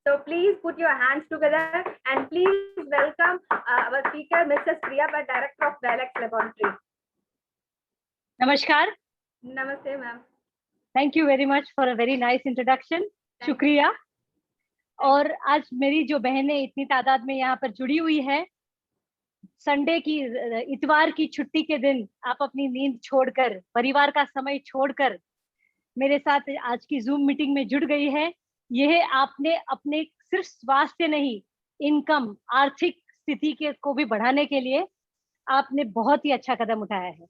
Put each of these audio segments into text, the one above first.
So please put your hands together and please welcome our speaker, Mrs. Priya, Director of Dialex Laboratory. Namaskar. Namaste, ma'am. Thank you very much for a very nice introduction. शुक्रिया। और आज मेरी जो बहनें इतनी तादाद में यहाँ पर जुड़ी हुई है, संडे की इतवार की छुट्टी के दिन आप अपनी नींद छोड़कर, परिवार का समय छोड़कर मेरे साथ आज की जूम मीटिंग में जुड़ गई है। यह आपने अपने सिर्फ स्वास्थ्य नहीं, इनकम, आर्थिक स्थिति के को भी बढ़ाने के लिए आपने बहुत ही अच्छा कदम उठाया है।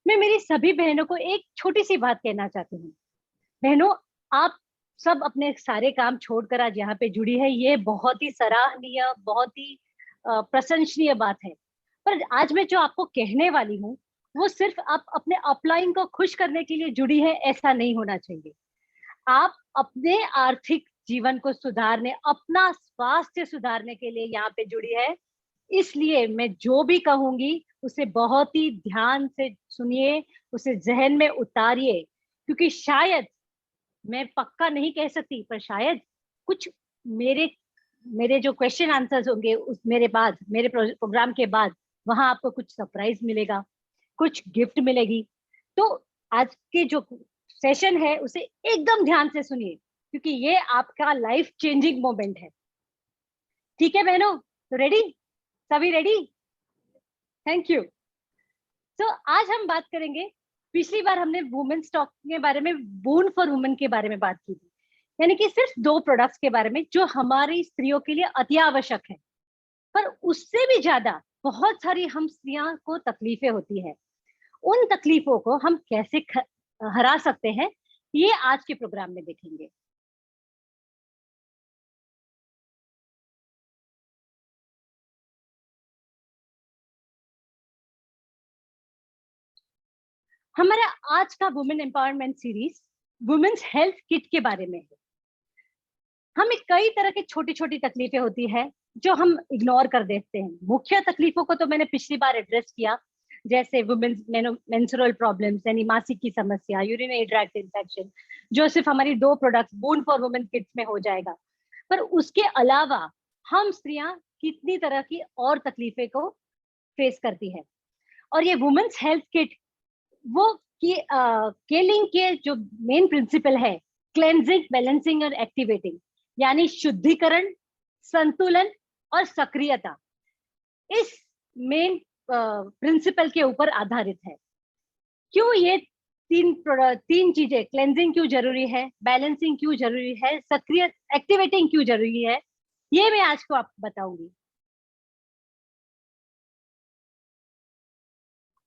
मैं मेरी सभी बहनों को एक छोटी सी बात कहना चाहती हूँ। बहनों, आप सब अपने सारे काम छोड़कर आज यहाँ पे जुड़ी है, ये बहुत ही सराहनीय, बहुत ही प्रशंसनीय बात है। पर आज मैं जो आपको कहने वाली हूँ वो सिर्फ आप अपने अपलाइन को खुश करने के लिए जुड़ी है, ऐसा नहीं होना चाहिए। आप अपने आर्थिक जीवन को सुधारने, अपना स्वास्थ्य सुधारने के लिए यहाँ पे जुड़ी है। इसलिए मैं जो भी कहूंगी उसे बहुत ही ध्यान से सुनिए, उसे जहन में उतारिए, क्योंकि शायद, मैं पक्का नहीं कह सकती, पर शायद कुछ मेरे जो क्वेश्चन आंसर्स होंगे उस मेरे प्रोग्राम के बाद वहां आपको कुछ सरप्राइज मिलेगा, कुछ गिफ्ट मिलेगी। तो आज के जो सेशन है उसे एकदम ध्यान से सुनिए, क्योंकि ये आपका लाइफ चेंजिंग मोमेंट है। ठीक है बहनों, तो रेडी? सभी रेडी? Thank you. तो आज हम बात करेंगे, पिछली बार हमने वुमेन्स टॉक के बारे में, बोन फॉर वुमेन के बारे में बात की थी, यानी कि सिर्फ 2 प्रोडक्ट्स के बारे में जो हमारी स्त्रियों के लिए अति आवश्यक है। पर उससे भी ज्यादा बहुत सारी हम स्त्रियों को तकलीफें होती है। उन तकलीफों को हम कैसे हरा सकते हैं, ये आज के प्रोग्राम में देखेंगे। हमारा आज का women empowerment series women's health kit के बारे में है। हमें कई तरह की छोटी छोटी तकलीफें होती है जो हम इग्नोर कर देते हैं। मुख्य तकलीफों को तो मैंने पिछली बार एड्रेस किया, जैसे वुमेन्स मेंस्ट्रुअल प्रॉब्लम्स यानी मासिक की समस्या, यूरिनरी ट्रैक्ट इन्फेक्शन, जो सिर्फ हमारी 2 products bone for women kits में हो जाएगा। पर उसके अलावा हम स्त्रियां कितनी तरह की और तकलीफें को फेस करती है। और ये वुमेन्स हेल्थ किट वो केलिंग के जो मेन प्रिंसिपल है, क्लेंजिंग, बैलेंसिंग और एक्टिवेटिंग, यानी शुद्धिकरण, संतुलन और सक्रियता, इस मेन प्रिंसिपल के ऊपर आधारित है। क्यों ये तीन चीजें, क्लेंजिंग क्यों जरूरी है, बैलेंसिंग क्यों जरूरी है, सक्रिय एक्टिवेटिंग क्यों जरूरी है, ये मैं आज को आपको बताऊंगी।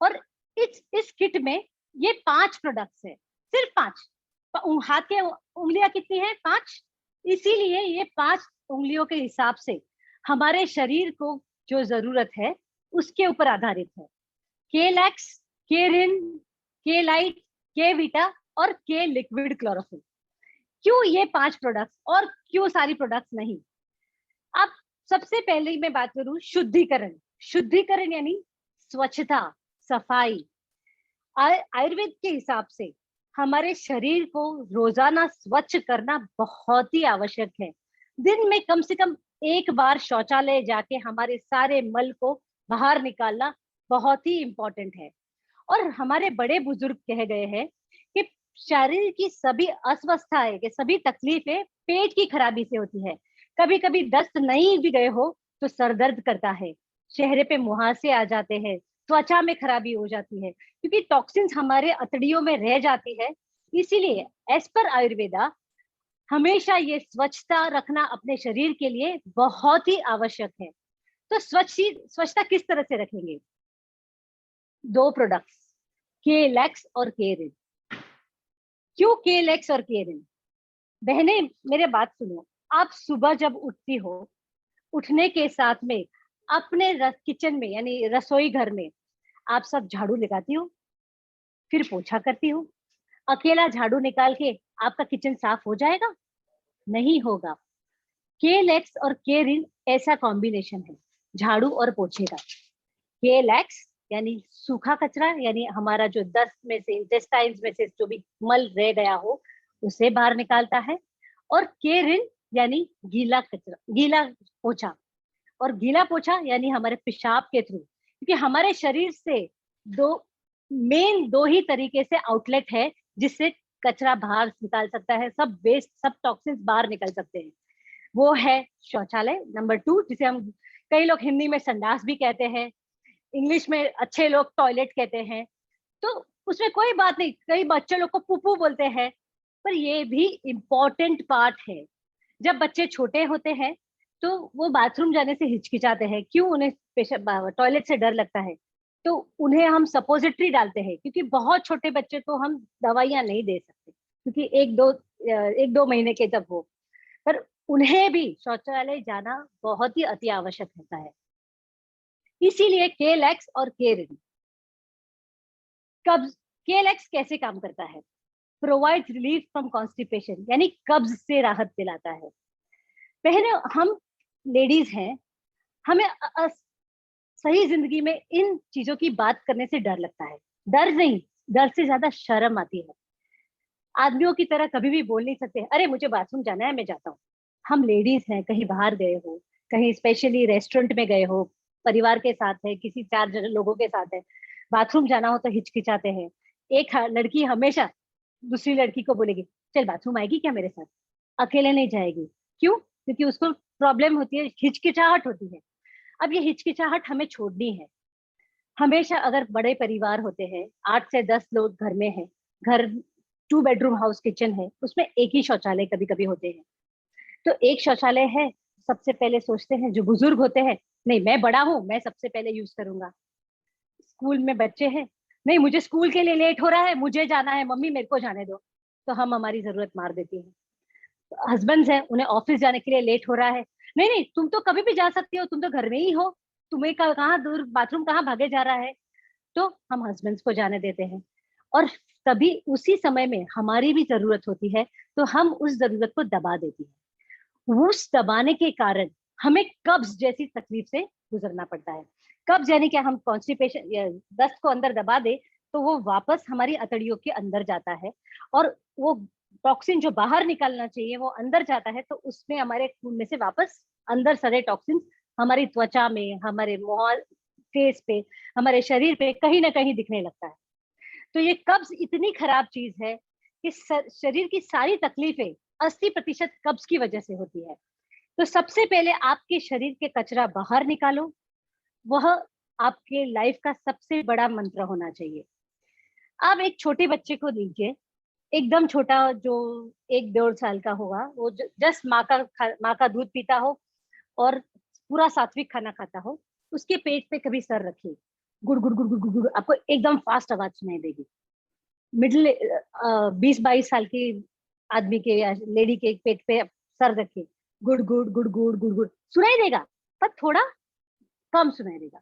और इस किट में ये 5 प्रोडक्ट्स है, सिर्फ 5। हाथ के उंगलियां कितनी है? 5। इसीलिए ये 5 उंगलियों के हिसाब से हमारे शरीर को जो जरूरत है उसके ऊपर आधारित है। केलैक्स, केरिन, के लाइट, के वीटा और के लिक्विड क्लोरोफिल। क्यों ये 5 प्रोडक्ट्स और क्यों सारी प्रोडक्ट्स नहीं? अब सबसे पहले मैं बात करूं शुद्धिकरण। शुद्धिकरण यानी स्वच्छता, सफाई। आयुर्वेद के हिसाब से हमारे शरीर को रोजाना स्वच्छ करना बहुत ही आवश्यक है। दिन में कम से कम 1 बार शौचालय जाके हमारे सारे मल को बाहर निकालना बहुत ही इंपॉर्टेंट है। और हमारे बड़े बुजुर्ग कह गए हैं कि शरीर की सभी अस्वस्थताएं, के सभी तकलीफें पेट की खराबी से होती है। कभी कभी दस्त नहीं भी गए हो तो सर दर्द करता है, चेहरे पे मुहासे आ जाते हैं, त्वचा में खराबी हो जाती है, क्योंकि टॉक्सिन्स हमारे अतड़ियों में रह जाती है। इसीलिए एज पर आयुर्वेदा हमेशा ये स्वच्छता रखना अपने शरीर के लिए बहुत ही आवश्यक है। तो स्वच्छता किस तरह से रखेंगे? 2 प्रोडक्ट्स, केलैक्स और केरिन। क्यों केलैक्स और केरिन? बहने मेरे बात सुनो, आप सुबह जब उठती हो, उठने के साथ में अपने किचन में यानी रसोई घर में आप सब झाड़ू लगाती हो, फिर पोछा करती हो। अकेला झाड़ू निकाल के आपका किचन साफ हो जाएगा? नहीं होगा। केलैक्स और केरिन ऐसा कॉम्बिनेशन है झाड़ू और पोछे का। केलैक्स यानी सूखा कचरा, यानी हमारा जो दस्त में से, इंटेस्टाइन्स में से जो भी मल रह गया हो उसे बाहर निकालता है। और केरिन यानी गीला कचरा, गीला पोछा, और गीला पोछा यानी हमारे पेशाब के थ्रू, क्योंकि हमारे शरीर से दो ही तरीके से आउटलेट है जिससे कचरा बाहर निकाल सकता है, सब वेस्ट, सब टॉक्सिन्स बाहर निकल सकते हैं। वो है शौचालय, नंबर 2, जिसे हम कई लोग हिंदी में संडास भी कहते हैं, इंग्लिश में अच्छे लोग टॉयलेट कहते हैं। तो उसमें कोई बात नहीं, कई बच्चे लोग को पुप्पू बोलते हैं, पर ये भी इम्पोर्टेंट पार्ट है। जब बच्चे छोटे होते हैं तो वो बाथरूम जाने से हिचकिचाते हैं, क्यों? उन्हें टॉयलेट से डर लगता है, तो उन्हें हम सपोजिटरी डालते हैं, क्योंकि बहुत छोटे बच्चे को हम दवाइयां नहीं दे सकते, क्योंकि एक दो महीने के जब हो, पर उन्हें भी शौचालय जाना बहुत ही अति आवश्यक होता है। इसीलिए केलैक्स और केरिन, कब्ज, केलैक्स कैसे काम करता है? प्रोवाइड रिलीफ फ्रॉम कॉन्स्टिपेशन, यानी कब्ज से राहत दिलाता है। पहले हम लेडीज हैं, हमें सही जिंदगी में इन चीजों की बात करने से डर लगता है। डर नहीं, डर से ज्यादा शर्म आती है। आदमियों की तरह कभी भी बोल नहीं सकते, अरे मुझे बाथरूम जाना है, मैं जाता हूँ। हम लेडीज हैं, कहीं बाहर गए हो, कहीं स्पेशली रेस्टोरेंट में गए हो, परिवार के साथ है, किसी 4 लोगों के साथ है, बाथरूम जाना हो तो हिचकिचाते हैं। एक लड़की हमेशा दूसरी लड़की को बोलेगी, चल बाथरूम आएगी क्या मेरे साथ? अकेले नहीं जाएगी। क्यों? क्योंकि उसको प्रॉब्लम होती है, हिचकिचाहट होती है। अब ये हिचकिचाहट हमें छोड़नी है। हमेशा अगर बड़े परिवार होते हैं, 8 से 10 लोग घर में हैं, घर 2 बेडरूम हाउस किचन है, उसमें एक ही शौचालय कभी कभी होते हैं। तो एक शौचालय है, सबसे पहले सोचते हैं जो बुजुर्ग होते हैं, नहीं मैं बड़ा हूं, मैं सबसे पहले यूज करूंगा। स्कूल में बच्चे हैं, नहीं मुझे स्कूल के लिए लेट हो रहा है, मुझे जाना है, मम्मी मेरे को जाने दो, तो हम हमारी जरूरत मार देती है। हस्बैंड्स हैं, उन्हें ऑफिस जाने के लिए लेट हो रहा है, नहीं नहीं तुम तो कभी भी जा सकती हो, तुम तो घर में ही हो, तुम्हें कहाँ दूर बाथरूम कहाँ भागे जा रहा है, तो हम हस्बैंड्स को जाने देते हैं। और तभी उसी समय में हमारी भी जरूरत होती है, तो हम उस जरूरत को दबा देती है। उस दबाने के कारण हमें कब्ज जैसी तकलीफ से गुजरना पड़ता है। कब्ज यानी क्या? हम कॉन्स्टिपेशन या दस्त को अंदर दबा दे तो वो वापस हमारी अतड़ियों के अंदर जाता है, और वो टॉक्सिन जो बाहर निकालना चाहिए वो अंदर जाता है, तो उसमें हमारे खून में से वापस अंदर सारे टॉक्सिन हमारी त्वचा में, हमारे मुंह, फेस पे, हमारे शरीर पे कहीं ना कहीं दिखने लगता है। तो ये कब्ज इतनी खराब चीज है कि शरीर की सारी तकलीफें 80% कब्ज की वजह से होती है। तो सबसे पहले आपके शरीर के कचरा बाहर निकालो, वह आपके लाइफ का सबसे बड़ा मंत्र होना चाहिए। आप एक छोटे बच्चे को लीजिए, एकदम छोटा, जो 1-1.5 साल का होगा, वो जस्ट माँ का दूध पीता हो और पूरा सात्विक खाना खाता हो, उसके पेट पे कभी सर रखिए, गुड़ गुड़ गुड़ गुड़ गुड़ गुड़, आपको एकदम फास्ट आवाज सुनाई देगी। मिडिल 20-22 साल की आदमी के या लेडी के पेट पे सर रखिए, गुड़ गुड़ गुड़ गुड़ गुड़ गुड़ सुनाई देगा, पर थोड़ा कम सुनाई देगा।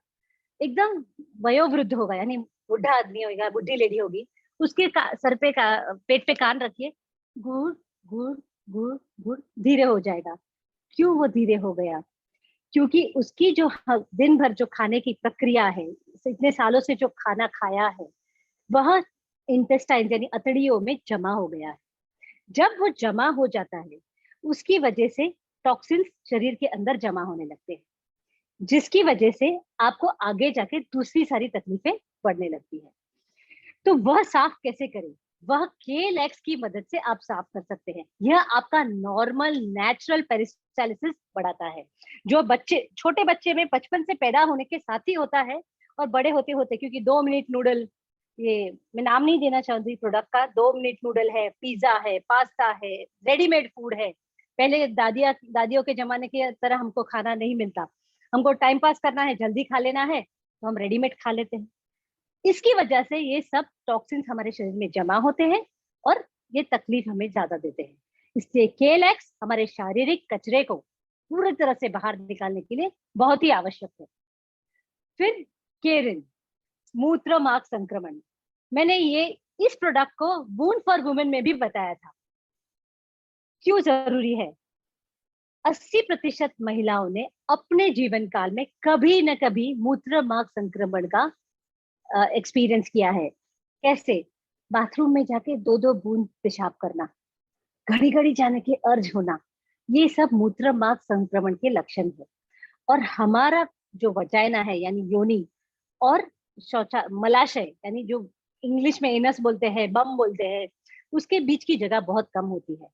एकदम वयोवृद्ध होगा, यानी बुढ़ा आदमी होगा, बुढ़ी लेडी होगी, उसके सर पे पेट पे कान रखिए, गुड़ गुड़ गुड़ गुड़ धीरे हो जाएगा। क्यों वो धीरे हो गया? क्योंकि उसकी जो दिन भर जो खाने की प्रक्रिया है, इतने सालों से जो खाना खाया है, वह इंटेस्टाइन यानी अतड़ियों में जमा हो गया है। जब वो जमा हो जाता है, उसकी वजह से टॉक्सिन्स शरीर के अंदर जमा होने लगते हैं, जिसकी वजह से आपको आगे जाके दूसरी सारी तकलीफें बढ़ने लगती है। तो वह साफ कैसे करें? वह केलैक्स की मदद से आप साफ कर सकते हैं। यह आपका नॉर्मल नेचुरल पेरिस्टालिसिस बढ़ाता है, जो बच्चे, छोटे बच्चे में बचपन से पैदा होने के साथ ही होता है, और बड़े होते होते, क्योंकि 2 मिनट नूडल, ये मैं नाम नहीं देना चाहती प्रोडक्ट का, 2 मिनट नूडल है, पिज्जा है, पास्ता है, रेडीमेड फूड है। पहले दादियों के जमाने की तरह हमको खाना नहीं मिलता, हमको टाइम पास करना है, जल्दी खा लेना है, तो हम रेडीमेड खा लेते हैं। इसकी वजह से ये सब टॉक्सिन्स हमारे शरीर में जमा होते हैं और ये तकलीफ हमें ज्यादा देते हैं। इसलिए केलैक्स हमारे शारीरिक कचरे को पूरी तरह से बाहर निकालने के लिए बहुत ही आवश्यक है। फिर केरिन, मूत्र मार्ग संक्रमण, मैंने ये इस प्रोडक्ट को वूंड फॉर वुमेन में भी बताया था। क्यों जरूरी है? 80% महिलाओं ने अपने जीवन काल में कभी न कभी मूत्र मार्ग संक्रमण का एक्सपीरियंस किया है। कैसे? बाथरूम में जाके 2-2 बूंद पेशाब करना, घड़ी घड़ी जाने की अर्ज होना, ये सब मूत्र मार्ग संक्रमण के लक्षण है। और हमारा जो वजाइना है यानी योनि और शौचा मलाशय यानी जो इंग्लिश में एनस बोलते हैं, बम बोलते हैं, उसके बीच की जगह बहुत कम होती है।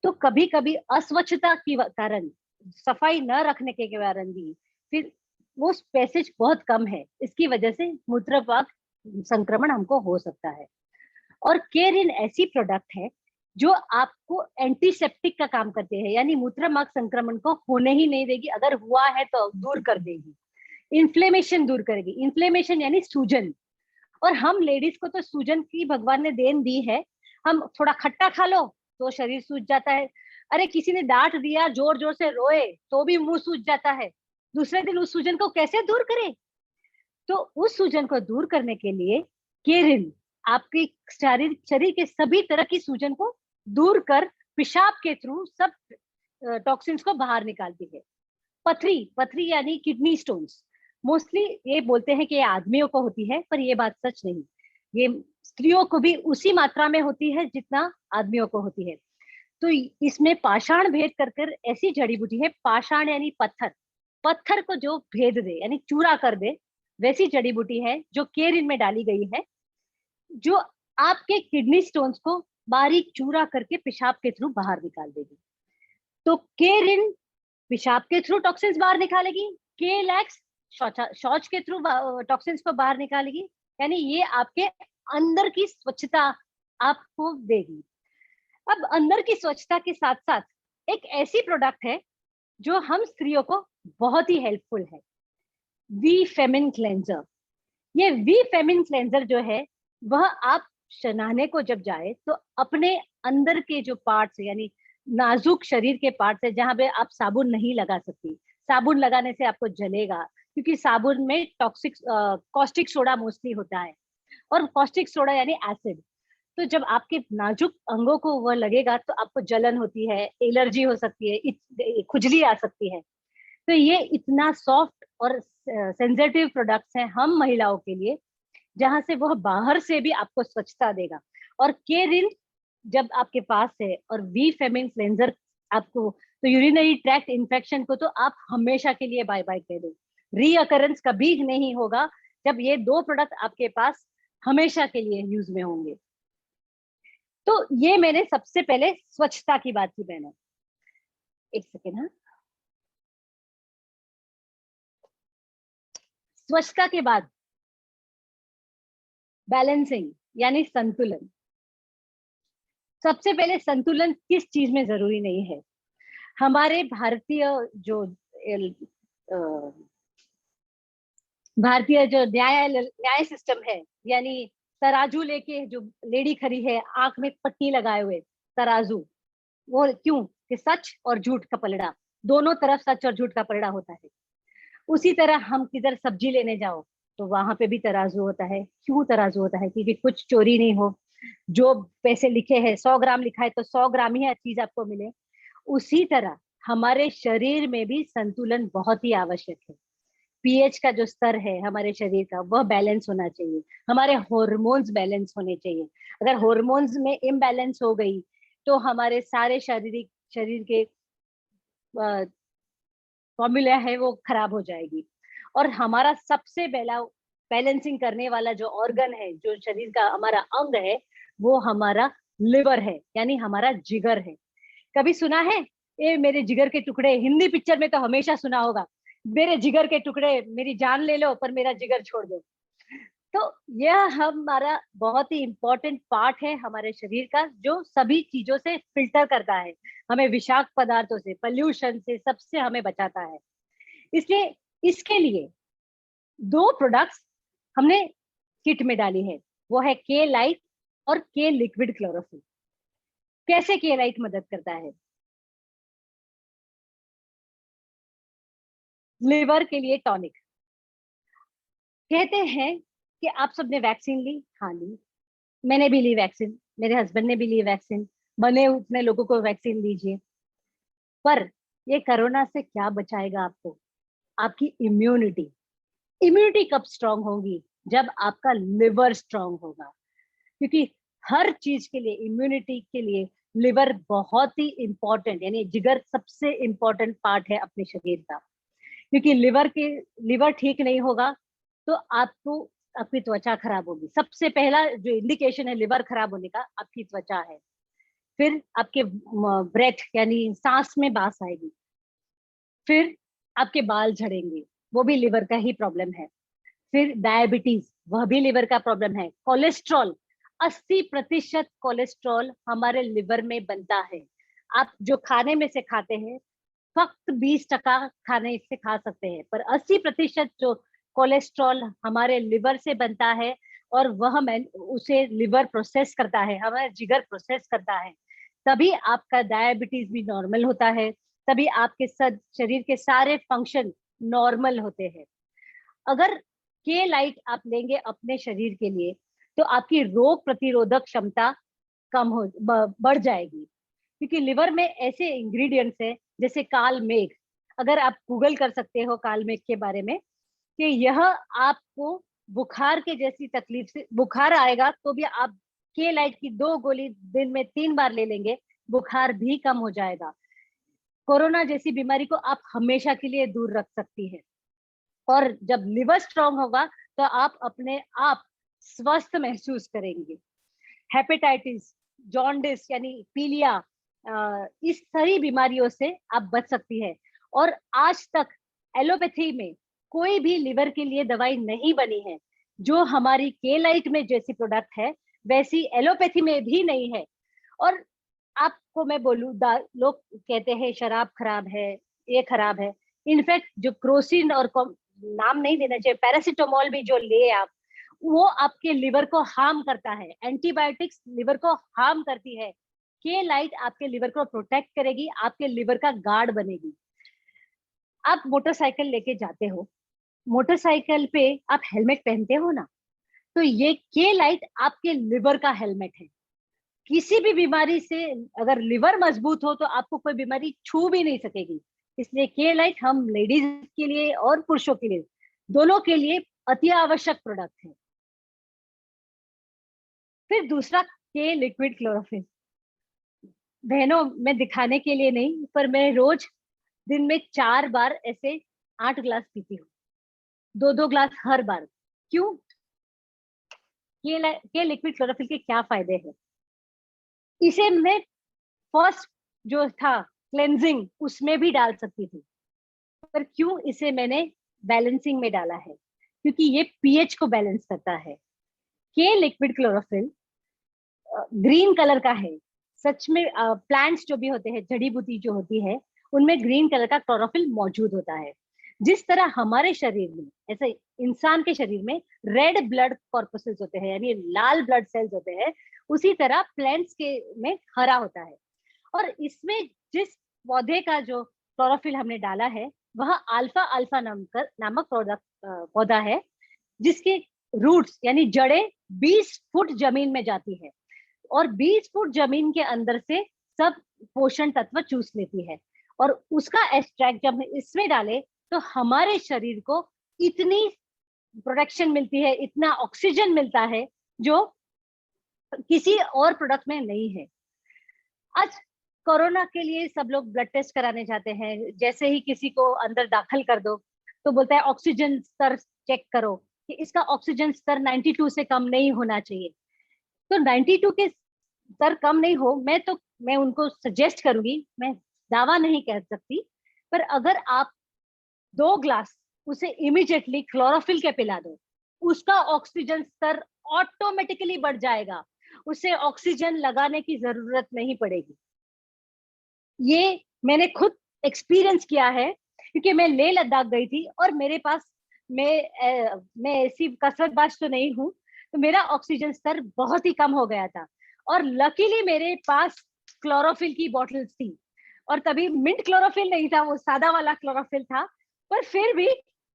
तो कभी कभी अस्वच्छता के कारण, सफाई न रखने के कारण भी फिर वो पैसेज बहुत कम है, इसकी वजह से मूत्रवात संक्रमण हमको हो सकता है। और केरिन ऐसी प्रोडक्ट है जो आपको एंटीसेप्टिक का काम करते हैं, यानी मूत्र मार्ग संक्रमण को होने ही नहीं देगी, अगर हुआ है तो दूर कर देगी। इन्फ्लेमेशन दूर करेगी, इन्फ्लेमेशन यानी सूजन। और हम लेडीज को तो सूजन की भगवान ने देन दी है, हम थोड़ा खट्टा खा लो तो शरीर सूज जाता है, अरे किसी ने डांट दिया जोर जोर से रोए तो भी मुंह सूज जाता है, दूसरे दिन उस सूजन को कैसे दूर करें? तो उस सूजन को दूर करने के लिए केरिन आपके शरीर के सभी तरह की सूजन को दूर कर पेशाब के थ्रू सब टॉक्सिन्स को बाहर निकालती है। पथरी, पथरी यानी किडनी स्टोन्स, मोस्टली ये बोलते हैं कि ये आदमियों को होती है, पर ये बात सच नहीं, ये स्त्रियों को भी उसी मात्रा में होती है जितना आदमियों को होती है। तो इसमें पाषाण भेद कर कर ऐसी जड़ी बूटी है, पाषाण यानी पत्थर, पत्थर को जो भेद दे यानी चूरा कर दे, वैसी जड़ी बूटी है जो केरिन में डाली गई है, जो आपके किडनी स्टोन्स को बारीक चूरा करके पेशाब के थ्रू बाहर निकाल देगी। तो केरिन पेशाब के थ्रू टॉक्सिन्स बाहर निकालेगी, केलैक्स शौच के थ्रू टॉक्सिन्स को बाहर निकालेगी, यानी ये आपके अंदर की स्वच्छता आपको देगी। अब अंदर की स्वच्छता के साथ साथ एक ऐसी प्रोडक्ट है जो हम स्त्रियों को बहुत ही हेल्पफुल है, वी फेमिन क्लेंजर। ये वी फेमिन क्लेंजर जो है वह आप नहाने को जब जाए तो अपने अंदर के जो पार्ट्स यानी नाजुक शरीर के पार्ट्स है जहां पे आप साबुन नहीं लगा सकती, साबुन लगाने से आपको जलेगा, क्योंकि साबुन में टॉक्सिक कॉस्टिक सोडा मोस्टली होता है, और कॉस्टिक सोडा यानी एसिड। तो जब आपके नाजुक अंगों को वह लगेगा तो आपको जलन होती है, एलर्जी हो सकती है, खुजली आ सकती है। तो ये इतना सॉफ्ट और सेंसिटिव प्रोडक्ट्स हैं हम महिलाओं के लिए, जहां से वह बाहर से भी आपको स्वच्छता देगा। और केरिन जब आपके पास है और वी फेमिन क्लेंजर आपको, तो यूरिनरी ट्रैक्ट इन्फेक्शन को तो आप हमेशा के लिए बाय बाय कह दो, रीअकरेंस कभी नहीं होगा जब ये दो प्रोडक्ट आपके पास हमेशा के लिए यूज में होंगे। तो ये मैंने सबसे पहले स्वच्छता की बात की मैंने, एक सेकेंड। हाँ, स्वच्छता के बाद बैलेंसिंग यानी संतुलन। सबसे पहले संतुलन किस चीज में जरूरी नहीं है, हमारे भारतीय जो न्याय सिस्टम है, यानी तराजू लेके जो लेडी खड़ी है आंख में पट्टी लगाए हुए तराजू, वो क्यों कि सच और झूठ का पलड़ा, दोनों तरफ सच और झूठ का पलड़ा होता है। उसी तरह हम किधर सब्जी लेने जाओ तो वहां पे भी तराजू होता है, क्यों तराजू होता है? क्योंकि कुछ चोरी नहीं हो, जो पैसे लिखे हैं 100 ग्राम लिखा है तो 100 ग्राम ही चीज आपको मिले। उसी तरह हमारे शरीर में भी संतुलन बहुत ही आवश्यक है। पीएच का जो स्तर है हमारे शरीर का वह बैलेंस होना चाहिए, हमारे हॉर्मोन्स बैलेंस होने चाहिए। अगर हॉर्मोन्स में इम्बैलेंस हो गई तो हमारे सारे शरीर के फॉर्मूला है वो खराब हो जाएगी। और हमारा सबसे पहला बैलेंसिंग करने वाला जो ऑर्गन है, जो शरीर का हमारा अंग है, वो हमारा लिवर है, यानी हमारा जिगर है। कभी सुना है ये मेरे जिगर के टुकड़े? हिंदी पिक्चर में तो हमेशा सुना होगा, मेरे जिगर के टुकड़े, मेरी जान ले लो पर मेरा जिगर छोड़ दो। तो यह हमारा बहुत ही इंपॉर्टेंट पार्ट है हमारे शरीर का, जो सभी चीजों से फिल्टर करता है, हमें विषाक्त पदार्थों से, पॉल्यूशन से, सबसे हमें बचाता है। इसलिए इसके लिए दो प्रोडक्ट्स हमने किट में डाली है, वो है के लाइट और के लिक्विड क्लोरोफिल। कैसे के लाइट मदद करता है? लिवर के लिए टॉनिक। कहते हैं कि आप सबने वैक्सीन ली, हाँ ली, मैंने भी ली वैक्सीन, मेरे हस्बैंड ने भी ली वैक्सीन, बने उतने लोगों को वैक्सीन दीजिए, पर ये कोरोना से क्या बचाएगा आपको? आपकी इम्यूनिटी। इम्यूनिटी कब स्ट्रांग होगी? जब आपका लिवर स्ट्रांग होगा, क्योंकि हर चीज के लिए इम्यूनिटी के लिए लिवर बहुत ही इंपॉर्टेंट, यानी जिगर सबसे इंपॉर्टेंट पार्ट है अपने शरीर का, क्योंकि लिवर ठीक नहीं होगा तो आपको आपकी त्वचा खराब होगी। सबसे पहला जो इंडिकेशन है लिवर खराब होने का आपकी त्वचा है। फिर आपके ब्रेथ यानी सांस में बास आएगी। फिर आपके बाल झड़ेंगे, वो भी लिवर का ही प्रॉब्लम है। फिर डायबिटीज, वह भी लिवर का प्रॉब्लम है। कोलेस्ट्रॉल, 80% कोलेस्ट्रॉल हमारे लिवर में बनता है। आप जो खाने में से खाते हैं फक्त 20% खाने से खा सकते हैं, पर 80% जो कोलेस्ट्रॉल हमारे लिवर से बनता है और वह उसे लिवर प्रोसेस करता है, हमारा जिगर प्रोसेस करता है। तभी आपका डायबिटीज भी नॉर्मल होता है, तभी आपके शरीर के सारे फंक्शन नॉर्मल होते हैं। अगर के लाइट आप लेंगे अपने शरीर के लिए तो आपकी रोग प्रतिरोधक क्षमता बढ़ जाएगी, क्योंकि लिवर में ऐसे इंग्रेडिएंट्स है जैसे काल मेघ। अगर आप गूगल कर सकते हो काल मेघ के बारे में, कि यह आपको बुखार के जैसी तकलीफ से, बुखार आएगा तो भी आप के लाइट की 2 गोली दिन में 3 बार ले लेंगे, बुखार भी कम हो जाएगा। कोरोना जैसी बीमारी को आप हमेशा के लिए दूर रख सकती है। और जब लिवर स्ट्रांग होगा तो आप अपने आप स्वस्थ महसूस करेंगे। हेपेटाइटिस, जॉन्डिस यानी पीलिया, इस सारी बीमारियों से आप बच सकती है। और आज तक एलोपैथी में कोई भी लिवर के लिए दवाई नहीं बनी है। जो हमारी केलाइट में जैसी प्रोडक्ट है वैसी एलोपैथी में भी नहीं है। और आपको मैं बोलूं, लोग कहते हैं शराब खराब है, ये खराब है। इनफैक्ट जो क्रोसिन और नाम नहीं देना चाहिए, पैरासिटामोल भी जो ले आप, वो आपके लिवर को हार्म करता है। एंटीबायोटिक्स लिवर को हार्म करती है। के लाइट आपके लिवर को प्रोटेक्ट करेगी, आपके लिवर का गार्ड बनेगी। आप मोटरसाइकिल लेके जाते हो, मोटरसाइकिल पे आप हेलमेट पहनते हो ना, तो ये के लाइट आपके लिवर का हेलमेट है। किसी भी बीमारी से अगर लिवर मजबूत हो तो आपको कोई बीमारी छू भी नहीं सकेगी। इसलिए के लाइट हम लेडीज के लिए और पुरुषों के लिए, दोनों के लिए अति आवश्यक प्रोडक्ट है। फिर दूसरा के लिक्विड क्लोरोफिल। बहनों, मैं दिखाने के लिए नहीं, पर मैं रोज दिन में 4 बार ऐसे 8 ग्लास पीती हूँ, 2-2 ग्लास हर बार। क्यों? के लिक्विड क्लोरोफिल के क्या फायदे हैं? इसे मैं फर्स्ट जो था क्लेंजिंग उसमें भी डाल सकती थी, पर क्यों इसे मैंने बैलेंसिंग में डाला है? क्योंकि ये पीएच को बैलेंस करता है। के लिक्विड क्लोरोफिल ग्रीन कलर का है। सच में प्लांट्स जो भी होते हैं, जड़ी बूटी जो होती है, उनमें ग्रीन कलर का क्लोरोफिल मौजूद होता है। जिस तरह हमारे शरीर में, ऐसे इंसान के शरीर में रेड ब्लड कॉर्पसेल्स होते हैं, यानी लाल ब्लड सेल्स होते हैं, उसी तरह प्लांट्स के में हरा होता है। और इसमें जिस पौधे का जो क्लोरोफिल हमने डाला है वह अल्फा अल्फा नामक पौधा है, जिसके रूट्स यानी जड़ें 20 फुट जमीन में जाती है और 20 फुट जमीन के अंदर से सब पोषण तत्व चूस लेती है। और उसका एक्सट्रैक्ट जब हम इसमें डाले तो हमारे शरीर को इतनी प्रोटेक्शन मिलती है, इतना ऑक्सीजन मिलता है जो किसी और प्रोडक्ट में नहीं है। आज कोरोना के लिए सब लोग ब्लड टेस्ट कराने जाते हैं। जैसे ही किसी को अंदर दाखिल कर दो तो बोलता है ऑक्सीजन स्तर चेक करो, कि इसका ऑक्सीजन स्तर 92 से कम नहीं होना चाहिए। तो 92 के स्तर कम नहीं हो, मैं उनको सजेस्ट करूंगी, मैं दावा नहीं कह सकती, पर अगर आप 2 ग्लास उसे इमीडिएटली क्लोरोफिल के पिला दो, उसका ऑक्सीजन स्तर ऑटोमेटिकली बढ़ जाएगा। उसे ऑक्सीजन लगाने की जरूरत नहीं पड़ेगी। ये मैंने खुद एक्सपीरियंस किया है, क्योंकि मैं लेह लद्दाख गई थी और मेरे पास मैं ऐसी कसरतबाज तो नहीं हूँ, तो मेरा ऑक्सीजन स्तर बहुत ही कम हो गया था। और लकीली मेरे पास क्लोरोफिल की बॉटल्स थी, और तभी मिंट क्लोरोफिल नहीं था, वो सादा वाला क्लोरोफिल था। पर फिर भी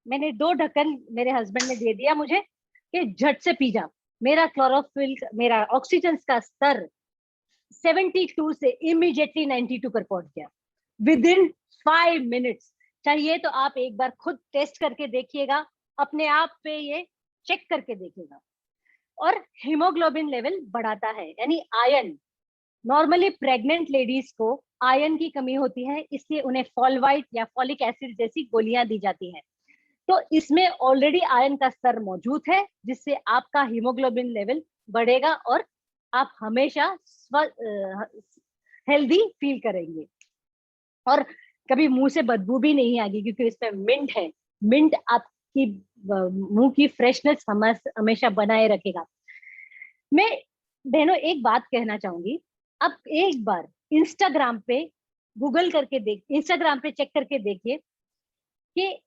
मैंने 2 ढक्कन मेरे हस्बैंड ने दे दिया मुझे कि झट से पी जा। मेरा ऑक्सीजन का स्तर 72 से इमीडिएटली 92 पर पहुंच गया विद इन 5 मिनट्स। चाहिए तो आप एक बार खुद टेस्ट करके देखिएगा, अपने आप पे ये चेक करके देखिएगा। और हीमोग्लोबिन लेवल बढ़ाता है, यानी आयरन। नॉर्मली प्रेग्नेंट लेडीज को आयरन की कमी होती है, इसलिए उन्हें फॉलवाइट या फॉलिक एसिड जैसी गोलियां दी जाती हैं। तो इसमें ऑलरेडी आयरन का स्तर मौजूद है, जिससे आपका हीमोग्लोबिन लेवल बढ़ेगा और आप हमेशा हेल्दी फील करेंगे और कभी मुंह से बदबू भी नहीं आएगी, क्योंकि इसमें मिंट है। मिंट आपकी मुंह की फ्रेशनेस हमेशा बनाए रखेगा। मैं बहनों एक बात कहना चाहूंगी, आप एक बार इंस्टाग्राम पे इंस्टाग्राम पे चेक करके देखिए कि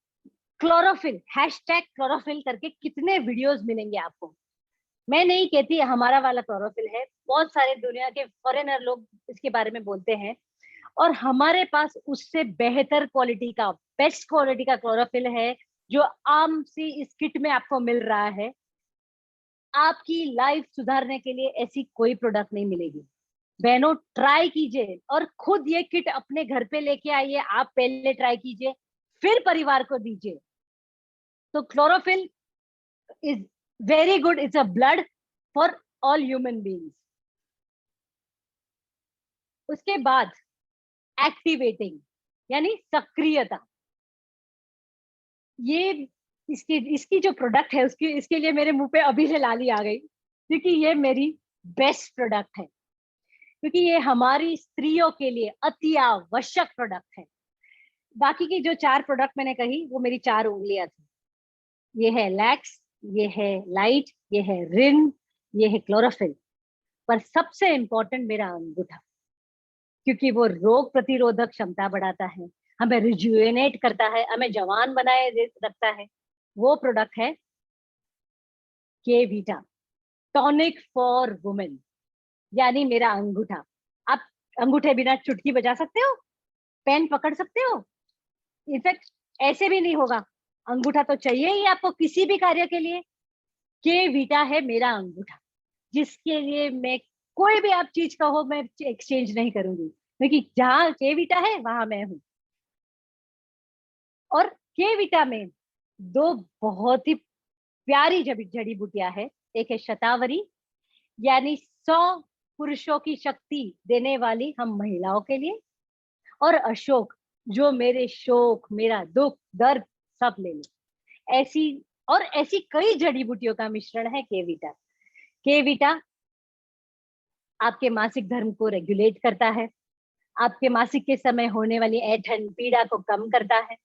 क्लोरोफिल #क्लोरोफिल करके कितने वीडियोस मिलेंगे आपको। मैं नहीं कहती हमारा वाला क्लोरोफिल है, बहुत सारे दुनिया के फॉरेनर लोग इसके बारे में बोलते हैं, और हमारे पास उससे बेहतर क्वालिटी का, बेस्ट क्वालिटी का क्लोरोफिल है, जो आम सी इस किट में आपको मिल रहा है। आपकी लाइफ सुधारने के लिए ऐसी कोई प्रोडक्ट नहीं मिलेगी। बहनों ट्राई कीजिए और खुद ये किट अपने घर पे लेके आइए, आप पहले ट्राई कीजिए, फिर परिवार को दीजिए। तो chlorophyll is very good, it's a blood for all human beings. उसके बाद एक्टिवेटिंग यानी सक्रियता, ये इसकी जो प्रोडक्ट है उसकी इसके लिए मेरे मुंह पे अभी से लाली आ गई, क्योंकि ये मेरी बेस्ट प्रोडक्ट है, क्योंकि ये हमारी स्त्रियों के लिए अति आवश्यक प्रोडक्ट है। बाकी की जो 4 प्रोडक्ट मैंने कही वो मेरी 4 उंगलियां थी। ये है लैक्स, ये है लाइट, ये है रिन, ये है क्लोरोफिल, पर सबसे इंपॉर्टेंट मेरा अंगूठा, क्योंकि वो रोग प्रतिरोधक क्षमता बढ़ाता है, हमें रिजुवेनेट करता है, हमें जवान बनाए रखता है। वो प्रोडक्ट है के वीटा टॉनिक फॉर वुमेन, यानी मेरा अंगूठा। आप अंगूठे बिना चुटकी बजा सकते हो, पेन पकड़ सकते हो, इनफैक्ट ऐसे भी नहीं होगा, अंगूठा तो चाहिए ही आपको किसी भी कार्य के लिए। के वीटा है मेरा अंगूठा, जिसके लिए मैं कोई भी आप चीज कहो मैं एक्सचेंज नहीं करूंगी, क्योंकि जहां के वीटा है वहां मैं हूं। और के वीटा में 2 बहुत ही प्यारी जड़ी बूटियां है, एक है शतावरी, यानी 100 पुरुषों की शक्ति देने वाली हम महिलाओं के लिए, और अशोक, जो मेरे शोक, मेरा दुख, दर्द सब ले ले। ऐसी कई जड़ी बूटियों का मिश्रण है के वीटा। के वीटा आपके मासिक धर्म को रेगुलेट करता है, आपके मासिक के समय होने वाली ऐंठन पीड़ा को कम करता है,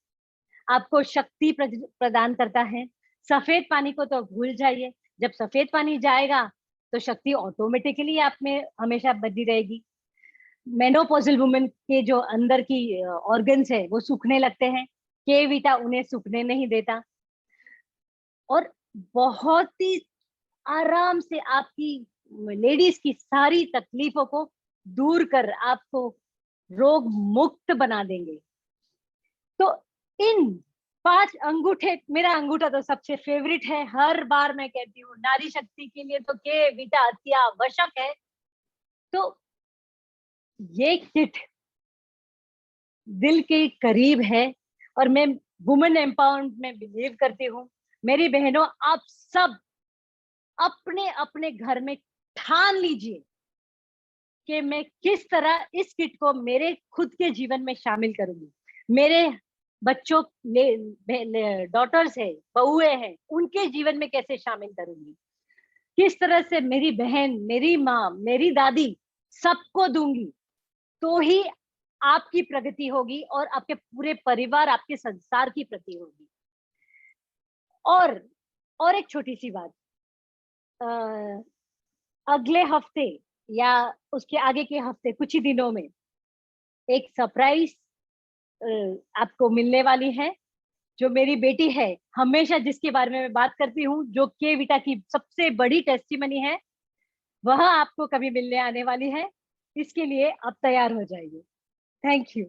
आपको शक्ति प्रदान करता है। सफेद पानी को तो भूल जाइए, जब सफेद पानी जाएगा तो शक्ति ऑटोमेटिकली आप में हमेशा बनी रहेगी। मेनोपॉजल वुमेन के जो अंदर की ऑर्गन्स है वो सूखने लगते हैं, के वीटा उन्हें सूखने नहीं देता, और बहुत ही आराम से आपकी लेडीज की सारी तकलीफों को दूर कर आपको रोग मुक्त बना देंगे। तो इन 5 अंगूठे, मेरा अंगूठा तो सबसे फेवरेट है, हर बार मैं कहती हूँ नारी शक्ति के लिए तो के वीटा अति आवश्यक है। तो ये किट दिल के करीब है, और मैं वुमेन एम्पावरमेंट में बिलीव करती हूँ। मेरी बहनों, आप सब अपने अपने घर में ठान लीजिए कि मैं किस तरह इस किट को मेरे खुद के जीवन में शामिल करूंगी। मेरे बच्चों, डॉटर्स है, बहुएं हैं, उनके जीवन में कैसे शामिल करूंगी, किस तरह से मेरी बहन, मेरी माँ, मेरी दादी, सबको दूंगी, तो ही आपकी प्रगति होगी और आपके पूरे परिवार, आपके संसार की प्रगति होगी। और एक छोटी सी बात, अगले हफ्ते या उसके आगे के हफ्ते, कुछ ही दिनों में एक सरप्राइज आपको मिलने वाली है, जो मेरी बेटी है, हमेशा जिसके बारे में मैं बात करती हूँ, जो के वीटा की सबसे बड़ी टेस्टिमनी है, वह आपको कभी मिलने आने वाली है। इसके लिए आप तैयार हो जाइए। Thank you.